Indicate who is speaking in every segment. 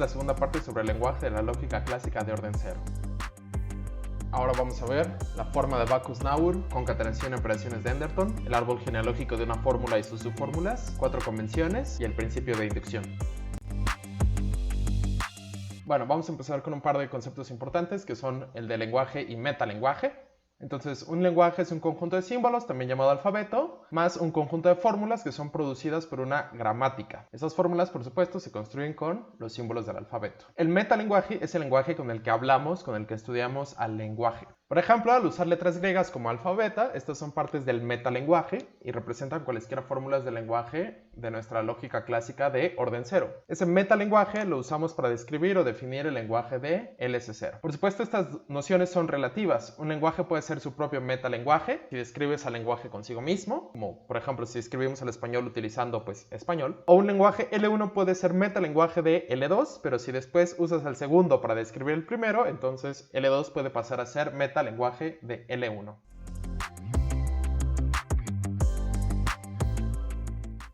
Speaker 1: la segunda parte sobre el lenguaje de la lógica clásica de orden cero. Ahora vamos a ver la forma de Backus-Naur, concatenación y operaciones de Enderton, el árbol genealógico de una fórmula y sus subfórmulas, 4 convenciones y el principio de inducción. Bueno, vamos a empezar con un par de conceptos importantes que son el de lenguaje y metalenguaje. Entonces, un lenguaje es un conjunto de símbolos, también llamado alfabeto, más un conjunto de fórmulas que son producidas por una gramática. Esas fórmulas, por supuesto, se construyen con los símbolos del alfabeto. El metalenguaje es el lenguaje con el que hablamos, con el que estudiamos al lenguaje. Por ejemplo, al usar letras griegas como alfa o beta, estas son partes del metalenguaje y representan cualesquiera fórmulas del lenguaje de nuestra lógica clásica de orden cero. Ese metalenguaje lo usamos para describir o definir el lenguaje de LS0. Por supuesto, estas nociones son relativas. Un lenguaje puede ser su propio metalenguaje si describes al lenguaje consigo mismo, como por ejemplo si escribimos el español utilizando español. O un lenguaje L1 puede ser metalenguaje de L2, pero si después usas el segundo para describir el primero, entonces L2 puede pasar a ser metalenguaje de L1.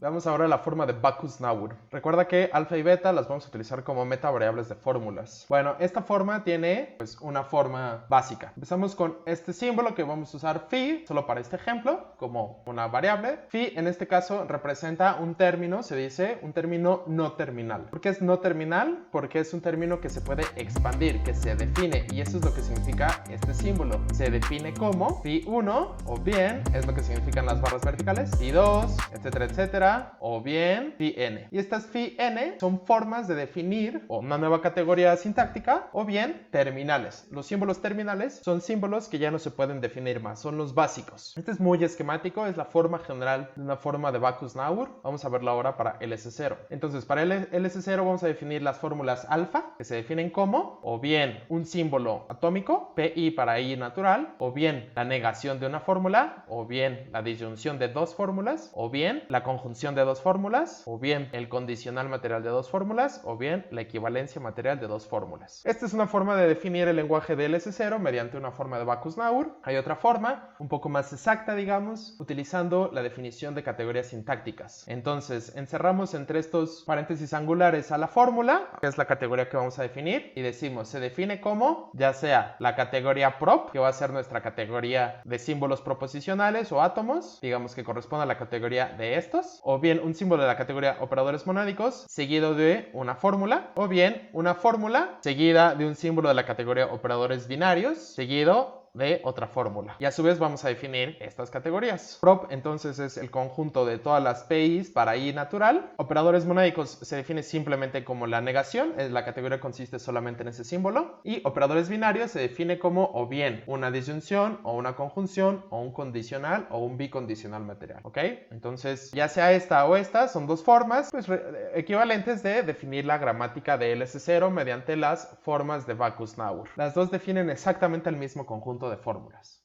Speaker 1: Veamos ahora la forma de Backus-Naur. Recuerda que alfa y beta las vamos a utilizar como metavariables de fórmulas. Bueno, esta forma tiene una forma básica. Empezamos con este símbolo que vamos a usar phi, solo para este ejemplo, como una variable. Phi en este caso representa un término, se dice un término no terminal. ¿Por qué es no terminal? Porque es un término que se puede expandir, que se define, y eso es lo que significa este símbolo. Se define como phi1, o bien es lo que significan las barras verticales, phi2, etcétera, etcétera, o bien phi n. Y estas phi n son formas de definir una nueva categoría sintáctica o bien terminales. Los símbolos terminales son símbolos que ya no se pueden definir más, son los básicos. Este es muy esquemático, es la forma general de una forma de Backus-Naur. Vamos a verlo ahora para LS0. Entonces, para LS0 vamos a definir las fórmulas alfa, que se definen como o bien un símbolo atómico, pi para i natural, o bien la negación de una fórmula, o bien la disyunción de dos fórmulas, o bien la conjunción de dos fórmulas, o bien el condicional material de dos fórmulas, o bien la equivalencia material de dos fórmulas. Esta es una forma de definir el lenguaje de LS0 mediante una forma de Backus-Naur. Hay otra forma, un poco más exacta, digamos, utilizando la definición de categorías sintácticas. Entonces, encerramos entre estos paréntesis angulares a la fórmula, que es la categoría que vamos a definir, y decimos, se define como, ya sea la categoría prop, que va a ser nuestra categoría de símbolos proposicionales o átomos, digamos que corresponde a la categoría de estos, o bien un símbolo de la categoría operadores monádicos seguido de una fórmula, o bien una fórmula seguida de un símbolo de la categoría operadores binarios seguido de otra fórmula. Y a su vez vamos a definir estas categorías. Prop entonces es el conjunto de todas las PIs para i natural. Operadores monádicos se define simplemente como la negación, la categoría consiste solamente en ese símbolo. Y operadores binarios se define como o bien una disyunción o una conjunción o un condicional o un bicondicional material. ¿Ok? Entonces ya sea esta o esta son dos formas equivalentes de definir la gramática de LS0 mediante las formas de Backus-Naur. Las dos definen exactamente el mismo conjunto de fórmulas.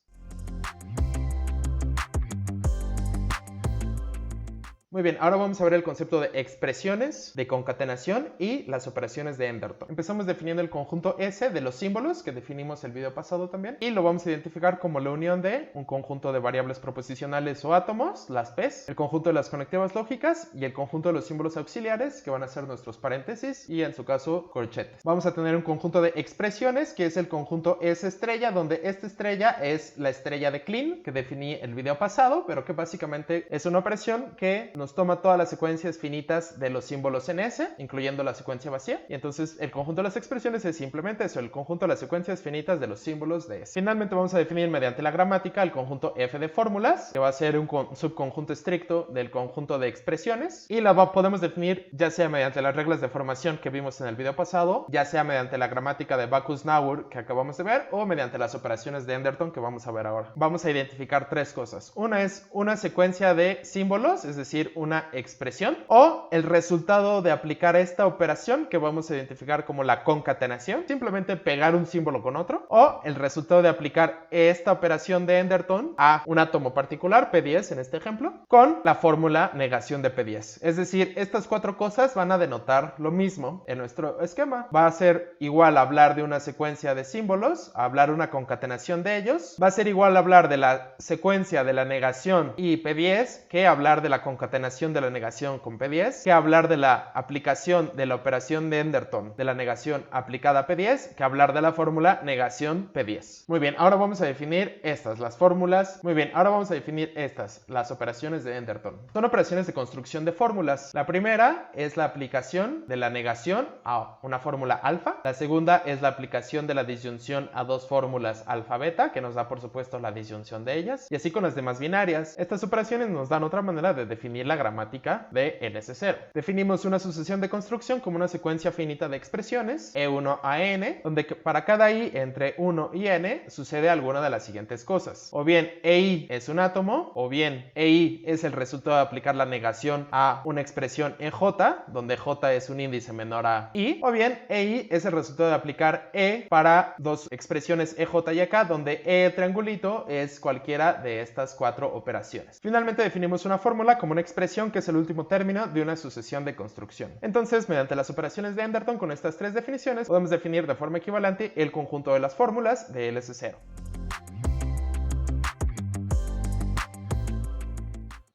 Speaker 1: Muy bien, ahora vamos a ver el concepto de expresiones, de concatenación y las operaciones de Enderton. Empezamos definiendo el conjunto S de los símbolos que definimos el video pasado también y lo vamos a identificar como la unión de un conjunto de variables proposicionales o átomos, las P's, el conjunto de las conectivas lógicas y el conjunto de los símbolos auxiliares que van a ser nuestros paréntesis y en su caso corchetes. Vamos a tener un conjunto de expresiones que es el conjunto S estrella, donde esta estrella es la estrella de Kleene que definí el video pasado, pero que básicamente es una operación que nos toma todas las secuencias finitas de los símbolos en S, incluyendo la secuencia vacía, y entonces el conjunto de las expresiones es simplemente eso, el conjunto de las secuencias finitas de los símbolos de S. Finalmente vamos a definir mediante la gramática el conjunto F de fórmulas, que va a ser un subconjunto estricto del conjunto de expresiones, y la podemos definir ya sea mediante las reglas de formación que vimos en el video pasado, ya sea mediante la gramática de Backus-Naur que acabamos de ver, o mediante las operaciones de Enderton que vamos a ver ahora. Vamos a identificar tres cosas. Una es una secuencia de símbolos, es decir, una expresión, o el resultado de aplicar esta operación que vamos a identificar como la concatenación, simplemente pegar un símbolo con otro, o el resultado de aplicar esta operación de Enderton a un átomo particular, P10 en este ejemplo, con la fórmula negación de P10. Es decir, estas cuatro cosas van a denotar lo mismo en nuestro esquema. Va a ser igual hablar de una secuencia de símbolos, hablar una concatenación de ellos, va a ser igual hablar de la secuencia de la negación y P10 que hablar de la concatenación concatenación de la negación con P10 que hablar de la aplicación de la operación de Enderton de la negación aplicada a P10 que hablar de la fórmula negación P10. Muy bien, ahora vamos a definir estas, las fórmulas. Muy bien, ahora vamos a definir estas, las operaciones de Enderton. Son operaciones de construcción de fórmulas. La primera es la aplicación de la negación a una fórmula alfa. La segunda es la aplicación de la disyunción a dos fórmulas alfa-beta, que nos da por supuesto la disyunción de ellas. Y así con las demás binarias. Estas operaciones nos dan otra manera de definir la gramática de LS0. Definimos una sucesión de construcción como una secuencia finita de expresiones, E1 a n, donde para cada i entre 1 y n sucede alguna de las siguientes cosas. O bien EI es un átomo, o bien EI es el resultado de aplicar la negación a una expresión EJ, donde J es un índice menor a I, o bien EI es el resultado de aplicar E para dos expresiones EJ y AK, donde E triangulito es cualquiera de estas cuatro operaciones. Finalmente definimos una fórmula como una expresión que es el último término de una sucesión de construcción. Entonces, mediante las operaciones de Enderton con estas tres definiciones, podemos definir de forma equivalente el conjunto de las fórmulas de LS0.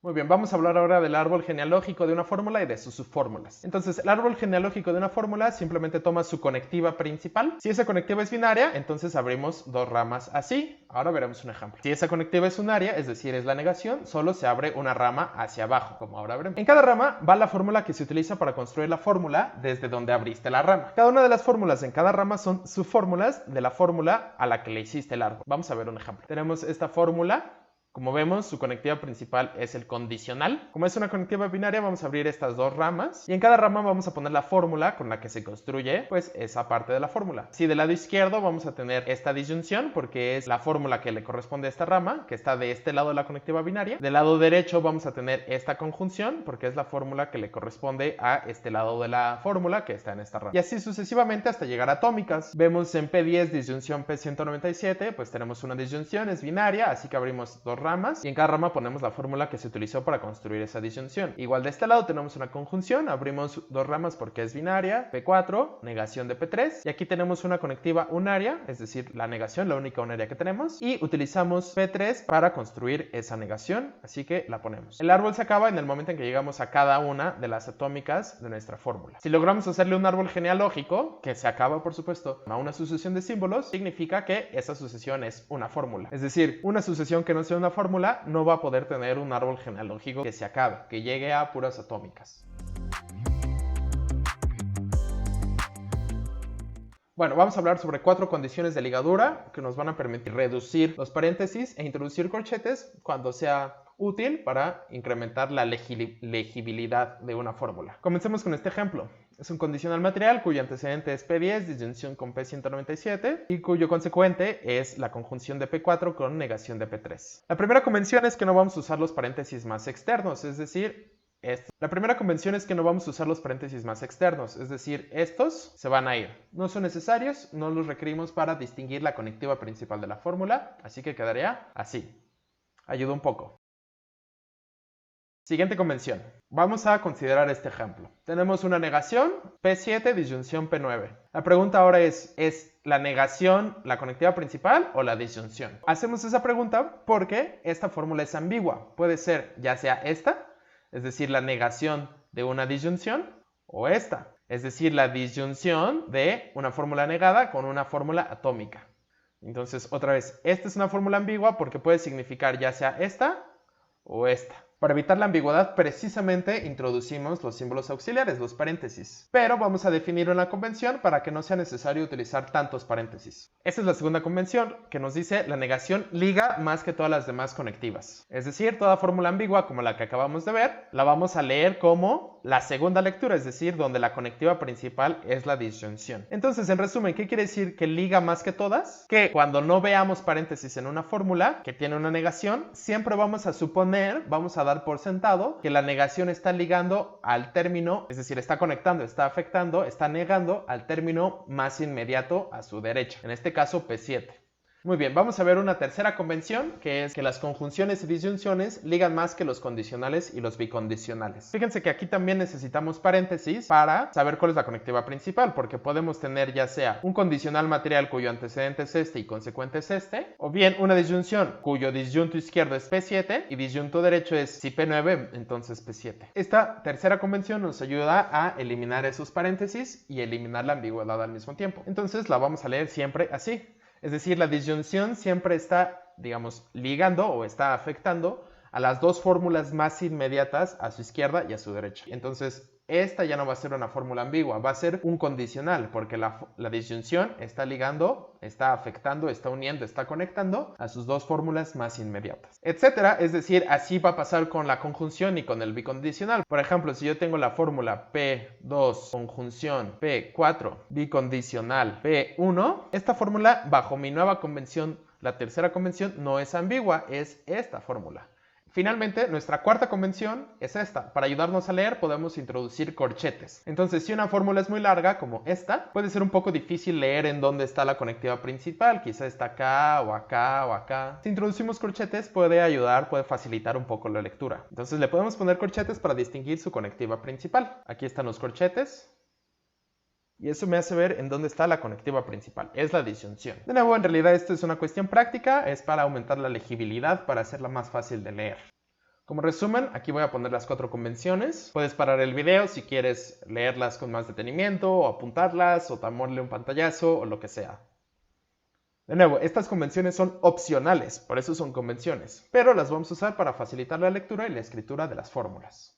Speaker 1: Muy bien, vamos a hablar ahora del árbol genealógico de una fórmula y de sus subfórmulas. Entonces, el árbol genealógico de una fórmula simplemente toma su conectiva principal. Si esa conectiva es binaria, entonces abrimos dos ramas así. Ahora veremos un ejemplo. Si esa conectiva es unaria, es decir, es la negación, solo se abre una rama hacia abajo, como ahora veremos. En cada rama va la fórmula que se utiliza para construir la fórmula desde donde abriste la rama. Cada una de las fórmulas en cada rama son subfórmulas de la fórmula a la que le hiciste el árbol. Vamos a ver un ejemplo. Tenemos esta fórmula. Como vemos, su conectiva principal es el condicional. Como es una conectiva binaria, vamos a abrir estas dos ramas. Y en cada rama vamos a poner la fórmula con la que se construye, pues, esa parte de la fórmula. Si del lado izquierdo vamos a tener esta disyunción, porque es la fórmula que le corresponde a esta rama, que está de este lado de la conectiva binaria. Del lado derecho vamos a tener esta conjunción, porque es la fórmula que le corresponde a este lado de la fórmula que está en esta rama. Y así sucesivamente hasta llegar a atómicas. Vemos en P10 disyunción P197, pues tenemos una disyunción, es binaria, así que abrimos dos ramas y en cada rama ponemos la fórmula que se utilizó para construir esa disyunción. Igual de este lado tenemos una conjunción, abrimos dos ramas porque es binaria, P4, negación de P3, y aquí tenemos una conectiva unaria, es decir, la negación, la única unaria que tenemos, y utilizamos P3 para construir esa negación, así que la ponemos. El árbol se acaba en el momento en que llegamos a cada una de las atómicas de nuestra fórmula. Si logramos hacerle un árbol genealógico, que se acaba por supuesto a una sucesión de símbolos, significa que esa sucesión es una fórmula. Es decir, una sucesión que no sea una fórmula no va a poder tener un árbol genealógico que se acabe, que llegue a puras atómicas. Bueno, vamos a hablar sobre 4 condiciones de ligadura que nos van a permitir reducir los paréntesis e introducir corchetes cuando sea útil para incrementar la legibilidad de una fórmula. Comencemos con este ejemplo. Es un condicional material cuyo antecedente es P10, disyunción con P197 y cuyo consecuente es la conjunción de P4 con negación de P3. La primera convención es que no vamos a usar los paréntesis más externos, es decir, la primera convención es que no vamos a usar los paréntesis más externos, es decir, estos se van a ir. No son necesarios, no los requerimos para distinguir la conectiva principal de la fórmula, así que quedaría así. Ayuda un poco. Siguiente convención. Vamos a considerar este ejemplo. Tenemos una negación, P7, disyunción P9. La pregunta ahora ¿es la negación la conectiva principal o la disyunción? Hacemos esa pregunta porque esta fórmula es ambigua. Puede ser ya sea esta, es decir, la negación de una disyunción, o esta, es decir, la disyunción de una fórmula negada con una fórmula atómica. Entonces, otra vez, esta es una fórmula ambigua porque puede significar ya sea esta o esta. Para evitar la ambigüedad, precisamente introducimos los símbolos auxiliares, los paréntesis. Pero vamos a definir una convención para que no sea necesario utilizar tantos paréntesis. Esta es la segunda convención, que nos dice la negación liga más que todas las demás conectivas. Es decir, toda fórmula ambigua como la que acabamos de ver, la vamos a leer como la segunda lectura, es decir, donde la conectiva principal es la disyunción. Entonces, en resumen, ¿qué quiere decir que liga más que todas? Que cuando no veamos paréntesis en una fórmula que tiene una negación, siempre vamos a suponer, vamos a dar por sentado que la negación está ligando al término, es decir, está conectando, está afectando, está negando al término más inmediato a su derecha, en este caso P7. Muy bien, vamos a ver una tercera convención, que es que las conjunciones y disyunciones ligan más que los condicionales y los bicondicionales. Fíjense que aquí también necesitamos paréntesis para saber cuál es la conectiva principal, porque podemos tener ya sea un condicional material cuyo antecedente es este y consecuente es este, o bien una disyunción cuyo disyunto izquierdo es P7 y disyunto derecho es si P9, entonces P7. Esta tercera convención nos ayuda a eliminar esos paréntesis y eliminar la ambigüedad al mismo tiempo. Entonces la vamos a leer siempre así. Es decir, la disyunción siempre está, digamos, ligando o está afectando a las dos fórmulas más inmediatas a su izquierda y a su derecha. Entonces, esta ya no va a ser una fórmula ambigua, va a ser un condicional, porque la disyunción está ligando, está afectando, está uniendo, está conectando a sus dos fórmulas más inmediatas, etcétera. Es decir, así va a pasar con la conjunción y con el bicondicional. Por ejemplo, si yo tengo la fórmula P2 conjunción P4 bicondicional P1, esta fórmula, bajo mi nueva convención, la tercera convención, no es ambigua, es esta fórmula. Finalmente, nuestra cuarta convención es esta. Para ayudarnos a leer podemos introducir corchetes. Entonces, si una fórmula es muy larga, como esta, puede ser un poco difícil leer en dónde está la conectiva principal. Quizá está acá o acá o acá. Si introducimos corchetes puede ayudar, puede facilitar un poco la lectura. Entonces le podemos poner corchetes para distinguir su conectiva principal. Aquí están los corchetes. Y eso me hace ver en dónde está la conectiva principal, es la disyunción. De nuevo, en realidad esto es una cuestión práctica, es para aumentar la legibilidad, para hacerla más fácil de leer. Como resumen, aquí voy a poner las 4 convenciones. Puedes parar el video si quieres leerlas con más detenimiento, o apuntarlas, o tomarle un pantallazo, o lo que sea. De nuevo, estas convenciones son opcionales, por eso son convenciones, pero las vamos a usar para facilitar la lectura y la escritura de las fórmulas.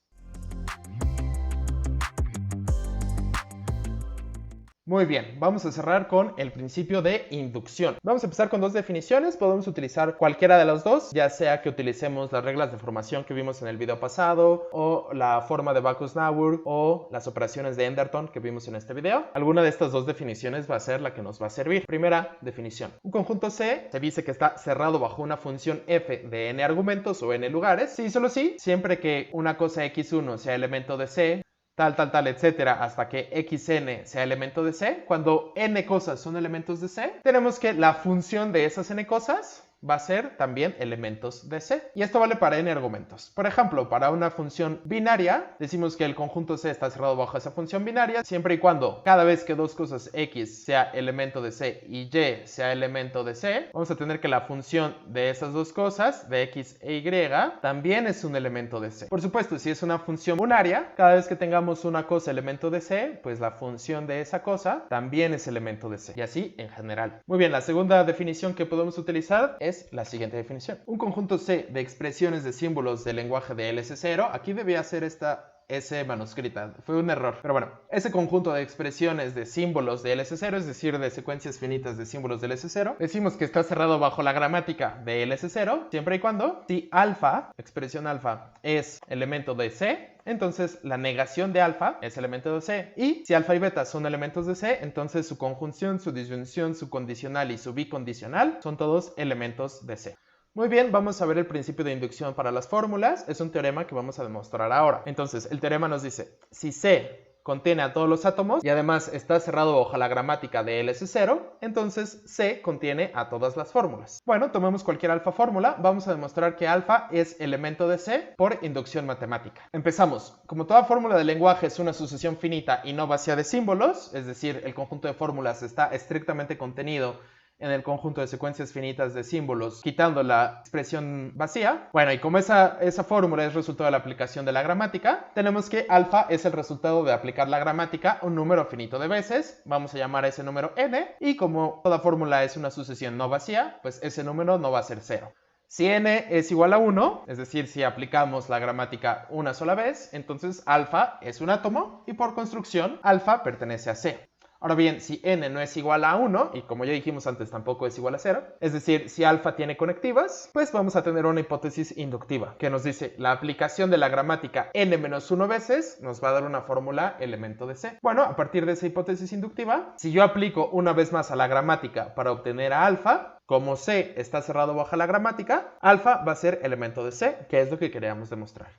Speaker 1: Muy bien, vamos a cerrar con el principio de inducción. Vamos a empezar con dos definiciones. Podemos utilizar cualquiera de las dos, ya sea que utilicemos las reglas de formación que vimos en el video pasado, o la forma de Backus-Naur, o las operaciones de Enderton que vimos en este video. Alguna de estas dos definiciones va a ser la que nos va a servir. Primera definición. Un conjunto C se dice que está cerrado bajo una función f de n argumentos o n lugares. Sí, solo sí, siempre que una cosa x1 sea elemento de C, tal, etcétera, hasta que xn sea elemento de C. Cuando n cosas son elementos de C, tenemos que la función de esas n cosas va a ser también elementos de C. Y esto vale para n argumentos. Por ejemplo, para una función binaria, decimos que el conjunto C está cerrado bajo esa función binaria, siempre y cuando cada vez que dos cosas x sea elemento de C y y sea elemento de C, vamos a tener que la función de esas dos cosas, de x e y, también es un elemento de C. Por supuesto, si es una función unaria, cada vez que tengamos una cosa elemento de C, pues la función de esa cosa también es elemento de C. Y así en general. Muy bien, la segunda definición que podemos utilizar es la siguiente definición. Un conjunto C de expresiones de símbolos del lenguaje de LS0, aquí debía ser esta S manuscrita, fue un error, pero bueno, ese conjunto de expresiones de símbolos de LS0, es decir, de secuencias finitas de símbolos de LS0, decimos que está cerrado bajo la gramática de LS0, siempre y cuando, si alfa, expresión alfa, es elemento de C, entonces la negación de alfa es elemento de C, y si alfa y beta son elementos de C, entonces su conjunción, su disyunción, su condicional y su bicondicional son todos elementos de C. Muy bien, vamos a ver el principio de inducción para las fórmulas. Es un teorema que vamos a demostrar ahora. Entonces, el teorema nos dice, si C contiene a todos los átomos y además está cerrado bajo la gramática de LS0, entonces C contiene a todas las fórmulas. Bueno, tomemos cualquier alfa fórmula. Vamos a demostrar que alfa es elemento de C por inducción matemática. Empezamos. Como toda fórmula de lenguaje es una sucesión finita y no vacía de símbolos, es decir, el conjunto de fórmulas está estrictamente contenido en el conjunto de secuencias finitas de símbolos, quitando la expresión vacía. Bueno, y como esa fórmula es resultado de la aplicación de la gramática, tenemos que alfa es el resultado de aplicar la gramática un número finito de veces. Vamos a llamar a ese número n, y como toda fórmula es una sucesión no vacía, pues ese número no va a ser 0. Si n es igual a 1, es decir, si aplicamos la gramática una sola vez, entonces alfa es un átomo, y por construcción, alfa pertenece a C. Ahora bien, si n no es igual a 1, y como ya dijimos antes tampoco es igual a 0, es decir, si alfa tiene conectivas, pues vamos a tener una hipótesis inductiva, que nos dice la aplicación de la gramática n-1 veces nos va a dar una fórmula elemento de C. Bueno, a partir de esa hipótesis inductiva, si yo aplico una vez más a la gramática para obtener a alfa, como C está cerrado bajo la gramática, alfa va a ser elemento de C, que es lo que queríamos demostrar.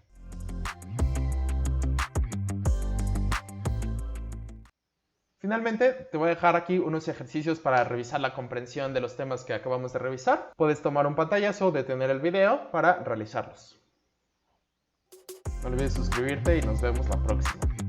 Speaker 1: Finalmente, te voy a dejar aquí unos ejercicios para revisar la comprensión de los temas que acabamos de revisar. Puedes tomar un pantallazo o detener el video para realizarlos. No olvides suscribirte y nos vemos la próxima.